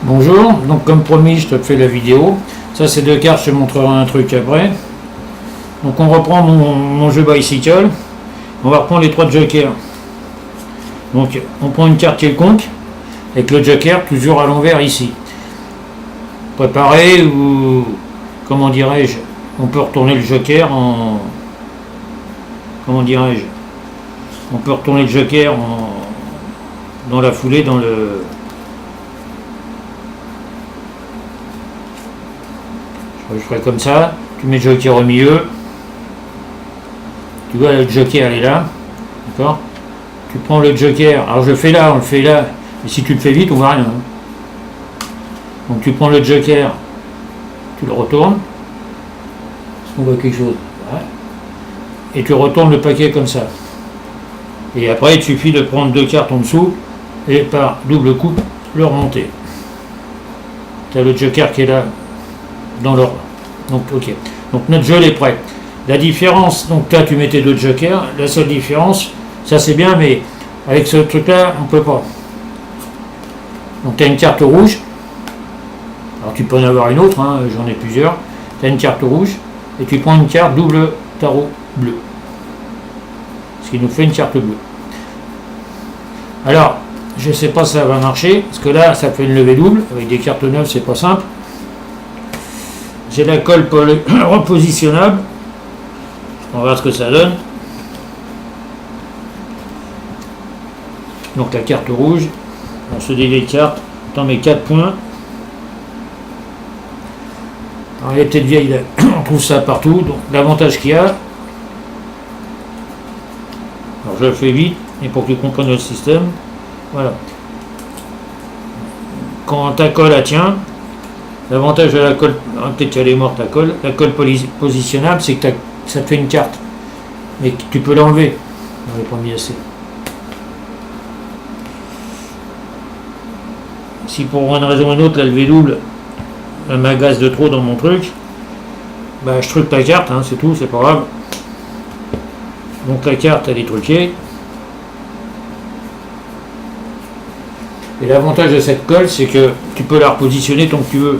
Bonjour, donc comme promis je te fais la vidéo. Ça c'est deux cartes, je te montrerai un truc après. Donc on reprend mon jeu bicycle. On va reprendre les trois jokers. Donc on prend une carte quelconque avec le joker toujours à l'envers ici. Préparé ou comment dirais-je, on peut retourner le joker en... Comment dirais-je, on peut retourner le joker dans la foulée, dans le... Je ferai comme ça, tu mets le joker au milieu, tu vois le joker elle est là, d'accord, tu prends le joker, alors je le fais là, on le fait là, et si tu le fais vite on voit rien. Donc tu prends le joker, tu le retournes, est-ce qu'on voit quelque chose? Ouais. Et tu retournes le paquet comme ça. Et après il suffit de prendre deux cartes en dessous et par double coup le remonter. Tu as le joker qui est là dans l'ordre. Donc ok. Donc notre jeu est prêt. La différence, donc là tu mets tes deux jokers, la seule différence, ça c'est bien, mais avec ce truc là on peut pas. Donc tu as une carte rouge, alors tu peux en avoir une autre, hein, j'en ai plusieurs, tu as une carte rouge, et tu prends une carte double tarot bleu. Ce qui nous fait une carte bleue. Alors, je sais pas si ça va marcher, parce que là ça fait une levée double, avec des cartes neuves c'est pas simple. J'ai la colle repositionnable. On va voir ce que ça donne. Donc la carte rouge, on se dit les cartes, dans mes 4 points. Alors elle est peut-être vieille, là. On trouve ça partout. Donc l'avantage qu'il y a, alors je le fais vite, et pour que tu comprennes le système, voilà. Quand ta colle elle tient, l'avantage de la colle, peut-être qu'elle est morte la colle positionnable, c'est que ça te fait une carte, mais tu peux l'enlever. On n'avait pas mis assez. Si pour une raison ou une autre, la levée double, elle m'agace de trop dans mon truc, bah, je truque la carte, hein, c'est tout, c'est pas grave. Donc la carte, elle est truquée. Et l'avantage de cette colle, c'est que tu peux la repositionner tant que tu veux.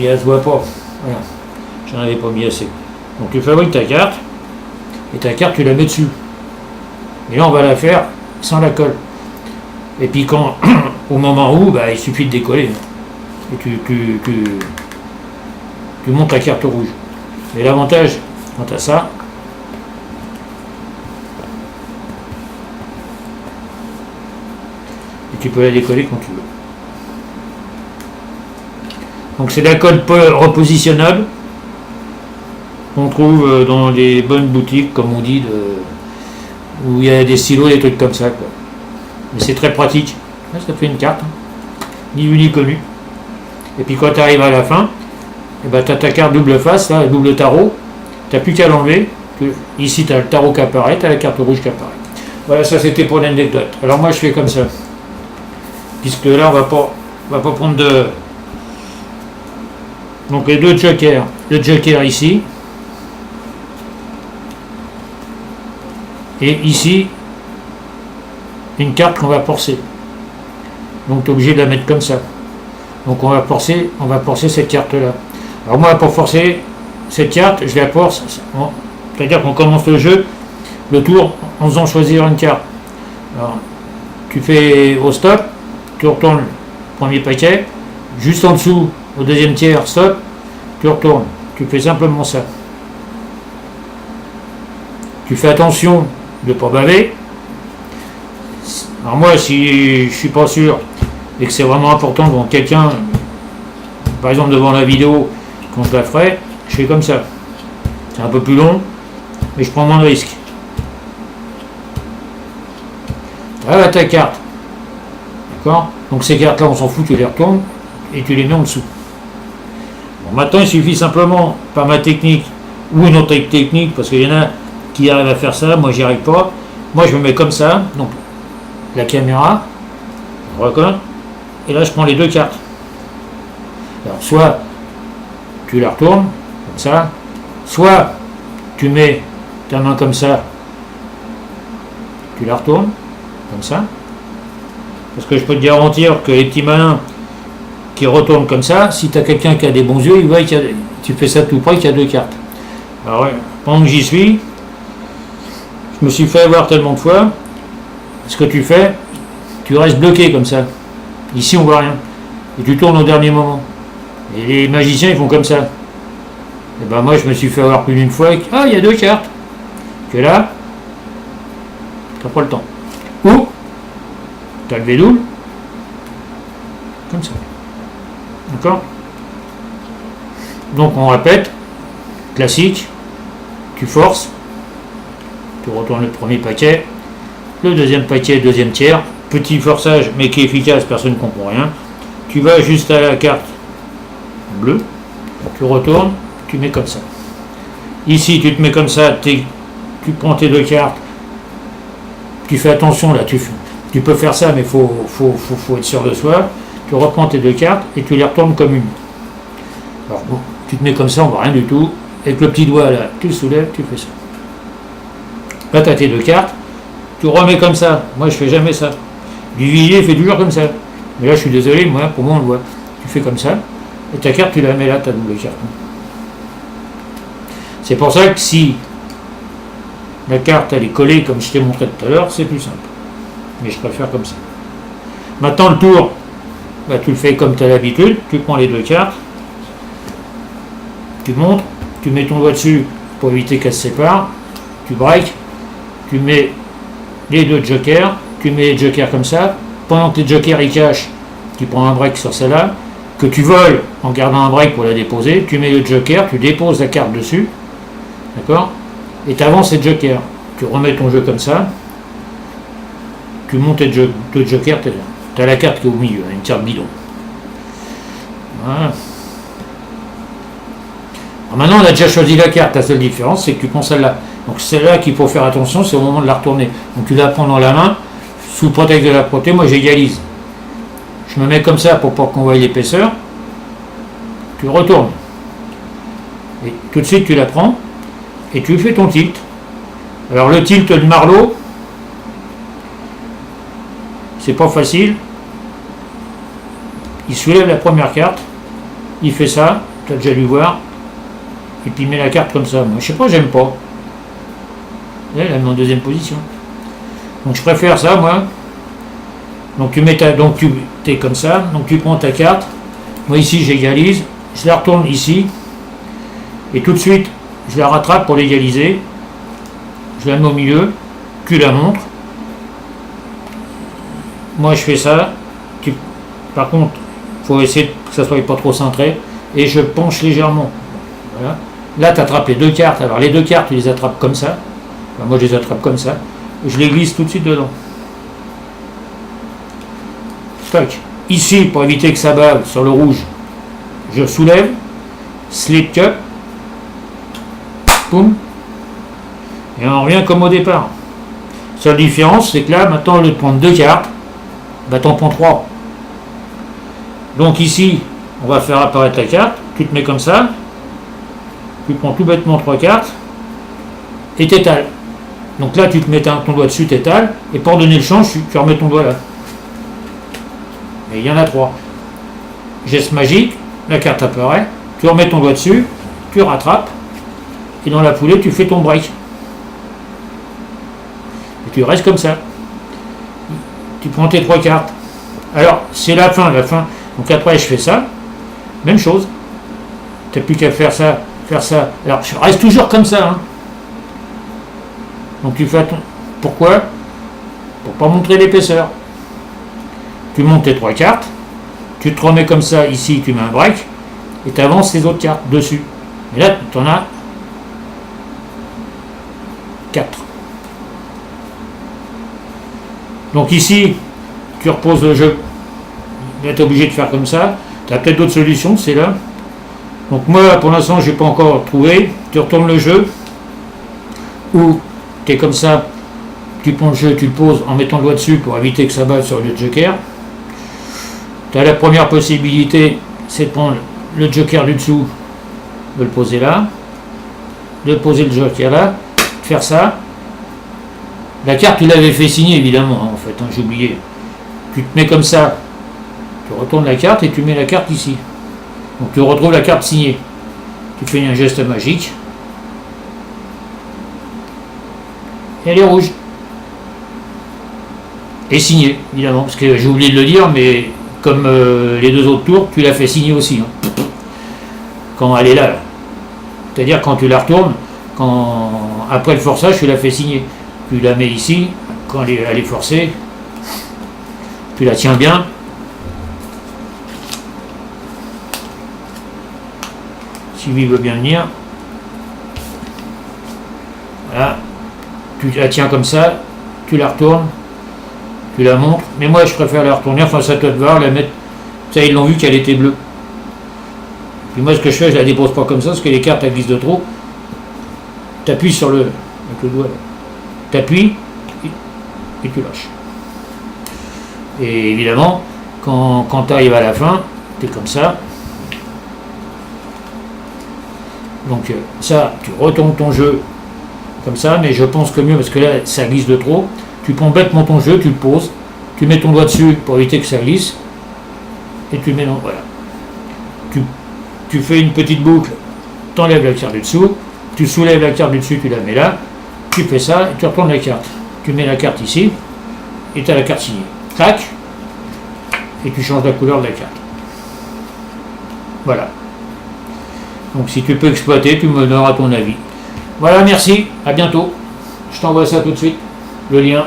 Et elle ne se voit pas. Voilà. J'en avais pas mis assez. Donc tu fabriques ta carte, et ta carte tu la mets dessus. Et là on va la faire sans la colle. Et puis quand, au moment où, bah, il suffit de décoller. Et tu montes la carte rouge. Et l'avantage, quant à ça, et tu peux la décoller quand tu veux. Donc c'est la colle repositionnable qu'on trouve dans les bonnes boutiques, comme on dit, où il y a des stylos, des trucs comme ça, quoi. Mais c'est très pratique. Là, ça fait une carte, hein. Ni vu ni connu. Et puis quand tu arrives à la fin, et ben, tu as ta carte double face, là, double tarot. Tu n'as plus qu'à l'enlever. Ici tu as le tarot qui apparaît, tu as la carte rouge qui apparaît. Voilà, ça c'était pour l'anecdote. Alors moi je fais comme ça. Puisque là on va pas prendre de... Donc les deux jokers, le joker ici, et ici, une carte qu'on va forcer. Donc tu es obligé de la mettre comme ça. Donc on va forcer cette carte-là. Alors moi pour forcer cette carte, je la force, c'est-à-dire qu'on commence le jeu, le tour, en faisant choisir une carte. Alors tu fais au stop, tu retournes le premier paquet, juste en dessous, au deuxième tiers, stop, tu retournes. Tu fais simplement ça. Tu fais attention de ne pas baver. Alors moi, si je suis pas sûr et que c'est vraiment important devant quelqu'un, par exemple devant la vidéo, quand je la ferai, je fais comme ça. C'est un peu plus long, mais je prends moins de risques. Voilà ta carte. D'accord? Donc ces cartes-là, on s'en fout, tu les retournes et tu les mets en dessous. Bon, maintenant, il suffit simplement, par ma technique ou une autre technique, parce qu'il y en a qui arrivent à faire ça, moi j'y arrive pas. Moi je me mets comme ça, donc la caméra, je recolle, et là je prends les deux cartes. Alors soit tu la retournes, comme ça, soit tu mets ta main comme ça, tu la retournes, comme ça, Parce que je peux te garantir que les petits malins qui retournent comme ça, si tu as quelqu'un qui a des bons yeux, il voit qu'il y a, tu fais ça tout près qu'il y a 2 cartes. Alors ouais, pendant que j'y suis, je me suis fait avoir tellement de fois. Ce que tu fais, tu restes bloqué comme ça. Ici on voit rien. Et tu tournes au dernier moment. Et les magiciens ils font comme ça. Et ben moi je me suis fait avoir plus d'une fois. Ah, il y a 2 cartes. Tu es là, t'as pas le temps. Ou t'as levé double. Comme ça. D'accord? Donc on répète. Classique. Tu forces. Tu retournes le premier paquet. Le deuxième paquet, deuxième tiers. Petit forçage mais qui est efficace, personne ne comprend rien. Tu vas juste à la carte bleue. Tu retournes. Tu mets comme ça. Ici, tu te mets comme ça, tu prends tes 2 cartes, tu fais attention là, tu peux faire ça, mais faut être sûr de soi. Tu reprends tes 2 cartes et tu les retournes comme une. Alors bon, tu te mets comme ça, on voit rien du tout. Avec le petit doigt là, tu le soulèves, tu fais ça. Là, tu as tes 2 cartes, tu remets comme ça. Moi, je fais jamais ça. Du villiers fait toujours comme ça. Mais là, je suis désolé, moi, pour moi, on le voit. Tu fais comme ça, et ta carte, tu la mets là, ta double carte. C'est pour ça que si la carte elle est collée comme je t'ai montré tout à l'heure, c'est plus simple. Mais je préfère comme ça. Maintenant le tour, bah, tu le fais comme tu as l'habitude, tu prends les 2 cartes, tu montres, tu mets ton doigt dessus pour éviter qu'elles se séparent, tu breaks, tu mets les 2 jokers, tu mets les jokers comme ça, pendant que les jokers ils cachent, tu prends un break sur celle-là, que tu voles en gardant un break pour la déposer, tu mets le joker, tu déposes la carte dessus. D'accord? Et tu avances les jokers. Tu remets ton jeu comme ça. Tu montes tes 2 jokers, tu as la carte qui est au milieu, une carte bidon. Voilà. Alors maintenant, on a déjà choisi la carte. La seule différence, c'est que tu prends celle-là. Donc celle-là qu'il faut faire attention, c'est au moment de la retourner. Donc tu la prends dans la main, sous prétexte de la protéger. Moi, j'égalise. Je me mets comme ça pour pas qu'on voie l'épaisseur. Tu retournes. Et tout de suite, tu la prends. Et tu fais ton tilt. Alors le tilt de Marlowe, c'est pas facile. Il soulève la première carte, il fait ça, tu as déjà dû voir, et puis il met la carte comme ça. Moi je sais pas, j'aime pas. Là, elle la met en deuxième position. Donc je préfère ça moi. Donc tu mets donc tu es comme ça, donc tu prends ta carte. Moi ici j'égalise, je la retourne ici, et tout de suite je la rattrape pour l'égaliser, je la mets au milieu, tu la montres, moi je fais ça, par contre il faut essayer que ça soit pas trop cintré, et je penche légèrement, voilà. Là tu attrapes les 2 cartes, alors les 2 cartes tu les attrapes comme ça, enfin, moi je les attrape comme ça, et je les glisse tout de suite dedans. Tac. Ici, pour éviter que ça bave sur le rouge, je soulève, slip cup, boum, et on revient comme au départ. Seule différence, c'est que là, maintenant, au lieu de prendre 2 cartes, bah, t'en prends 3. Donc ici, on va faire apparaître la carte, tu te mets comme ça, tu prends tout bêtement 3 cartes, et t'étales. Donc là, tu te mets ton doigt dessus, t'étales, et pour donner le change, tu remets ton doigt là. Et il y en a 3. Geste magique, la carte apparaît, tu remets ton doigt dessus, tu rattrapes, et dans la foulée, tu fais ton break. Et tu restes comme ça. Tu prends tes 3 cartes. Alors, c'est la fin. Donc après, je fais ça. Même chose. Tu n'as plus qu'à faire ça. Alors, je reste toujours comme ça. Hein. Donc tu fais pourquoi? Pour pas montrer l'épaisseur. Tu montes tes 3 cartes. Tu te remets comme ça. Ici, tu mets un break. Et tu avances les autres cartes dessus. Et là, tu en as 4. Donc ici, tu reposes le jeu. Là, tu es obligé de faire comme ça. Tu as peut-être d'autres solutions, c'est là. Donc moi, pour l'instant, je n'ai pas encore trouvé. Tu retournes le jeu. Ou tu es comme ça. Tu prends le jeu, tu le poses en mettant le doigt dessus pour éviter que ça batte sur le joker. Tu as la première possibilité, c'est de prendre le joker du dessous, de le poser là. De poser le joker là. De faire ça. La carte, tu l'avais fait signer, évidemment, hein, en fait, hein, j'ai oublié. tu te mets comme ça, tu retournes la carte et tu mets la carte ici. Donc tu retrouves la carte signée. Tu fais un geste magique. Et elle est rouge. Et signée, évidemment. Parce que j'ai oublié de le dire, mais comme les deux autres tours, tu la fais signer aussi. Hein. Quand elle est là. C'est-à-dire quand tu la retournes, après le forçage, tu la fais signer. Tu la mets ici, quand elle est forcée, tu la tiens bien. Sylvie veut bien venir. Voilà. Tu la tiens comme ça, tu la retournes, tu la montres. Mais moi, je préfère la retourner, enfin ça te va, la mettre. Ça, ils l'ont vu qu'elle était bleue. Puis moi, ce que je fais, je la dépose pas comme ça, parce que les cartes, elles glissent de trop. Tu appuies sur avec le doigt. Tu appuies et tu lâches. Et évidemment, quand tu arrives à la fin, tu es comme ça. Donc ça, tu retournes ton jeu comme ça, mais je pense que mieux, parce que là, ça glisse de trop. Tu prends bêtement ton jeu, tu le poses, tu mets ton doigt dessus pour éviter que ça glisse, et tu le mets dans... Voilà. Tu fais une petite boucle, tu enlèves la carte du dessous, tu soulèves la carte du dessus, tu la mets là, tu fais ça, et tu retournes la carte. Tu mets la carte ici, et tu as la carte signée. Clac, et tu changes la couleur de la carte. Voilà. Donc si tu peux exploiter, tu me donneras ton avis. Voilà, merci, à bientôt. Je t'envoie ça tout de suite, le lien.